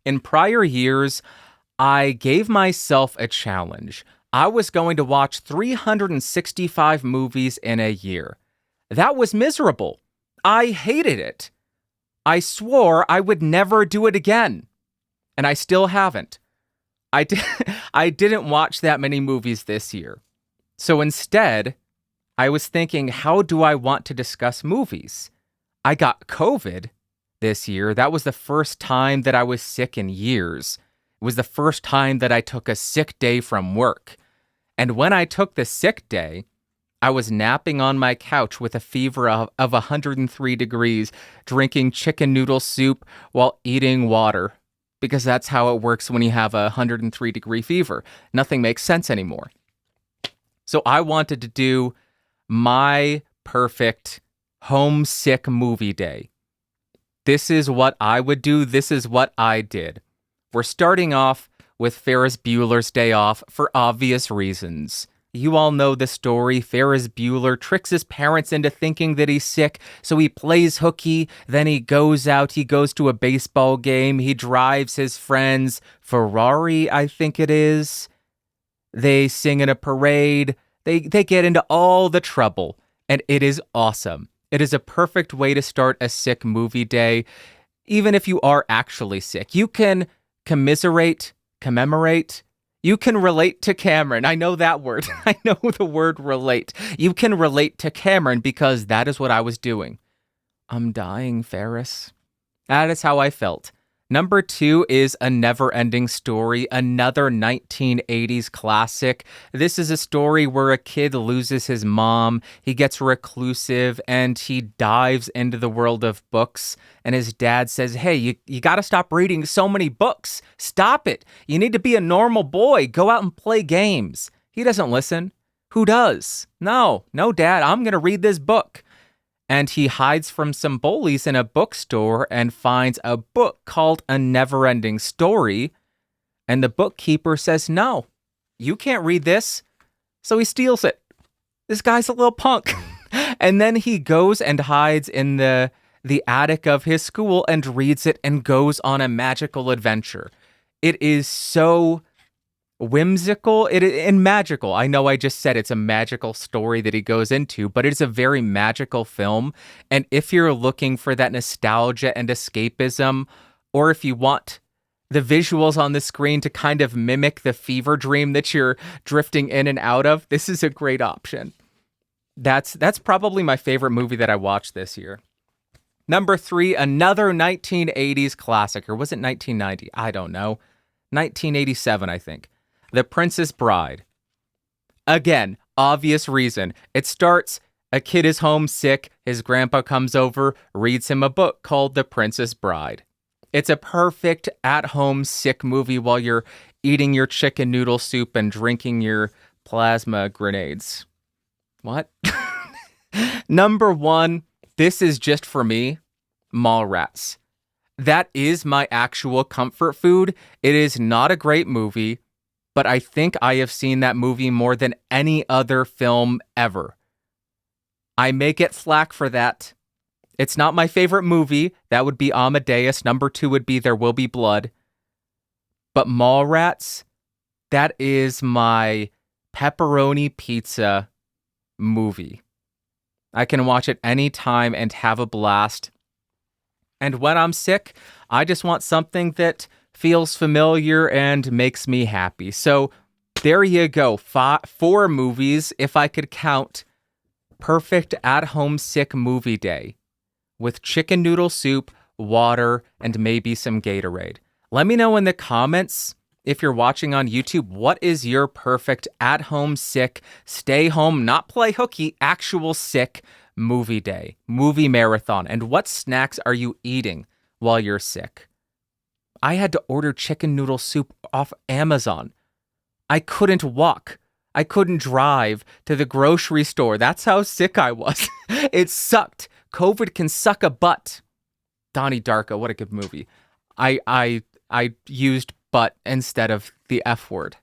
In prior years, I gave myself a challenge. I was going to watch 365 movies in a year. That was miserable. I hated it. I swore I would never do it again. And I still haven't. I, di- I didn't watch that many movies this year. So instead, I was thinking, how do I want to discuss movies? I got COVID this year. That was the first time that I was sick in years. It was the first time that I took a sick day from work. And when I took the sick day, I was napping on my couch with a fever of 103 degrees, drinking chicken noodle soup while eating water. Because that's how it works when you have a 103-degree fever. Nothing makes sense anymore. So I wanted to do my perfect homesick movie day. This is what I would do. This is what I did. We're starting off with Ferris Bueller's Day Off for obvious reasons. You all know the story. Ferris Bueller tricks his parents into thinking that he's sick, so he plays hooky, then he goes out, he goes to a baseball game, he drives his friend's Ferrari, I think it is. They sing in a parade, they get into all the trouble, and it is awesome. It is a perfect way to start a sick movie day, even if you are actually sick. You can commemorate, you can relate to Cameron. I know that word. I know the word relate. You can relate to Cameron because that is what I was doing. I'm dying, Ferris. That is how I felt. Number 2 is A Never-Ending Story, another 1980s classic. This is a story where a kid loses his mom, he gets reclusive, and he dives into the world of books. And his dad says, hey, you got to stop reading so many books. Stop it. You need to be a normal boy. Go out and play games. He doesn't listen. Who does? No, Dad, I'm going to read this book. And he hides from some bullies in a bookstore and finds a book called A Never-Ending Story. And the bookkeeper says, no, you can't read this. So he steals it. This guy's a little punk. And then he goes and hides in the attic of his school and reads it and goes on a magical adventure. It is so whimsical and magical. I know I just said it's a magical story that he goes into, but it's a very magical film. And if you're looking for that nostalgia and escapism, or if you want the visuals on the screen to kind of mimic the fever dream that you're drifting in and out of, this is a great option. That's probably my favorite movie that I watched this year. Number 3, another 1980s classic, or was it 1990? I don't know. 1987, I think. The Princess Bride. Again, obvious reason. It starts, a kid is homesick, his grandpa comes over, reads him a book called The Princess Bride. It's a perfect at-home sick movie while you're eating your chicken noodle soup and drinking your plasma grenades. What? Number 1, this is just for me, Mallrats. That is my actual comfort food. It is not a great movie, but I think I have seen that movie more than any other film ever. I may get flack for that. It's not my favorite movie. That would be Amadeus. Number 2 would be There Will Be Blood. But Mallrats, that is my pepperoni pizza movie. I can watch it anytime and have a blast. And when I'm sick, I just want something that feels familiar and makes me happy. So there you go. 4 movies, if I could count. Perfect at-home sick movie day with chicken noodle soup, water, and maybe some Gatorade. Let me know in the comments, if you're watching on YouTube, what is your perfect at-home sick, stay home, not play hooky, actual sick movie day, movie marathon, and what snacks are you eating while you're sick? I had to order chicken noodle soup off Amazon. I couldn't walk. I couldn't drive to the grocery store. That's how sick I was. It sucked. COVID can suck a butt. Donnie Darko, what a good movie. I used butt instead of the F word.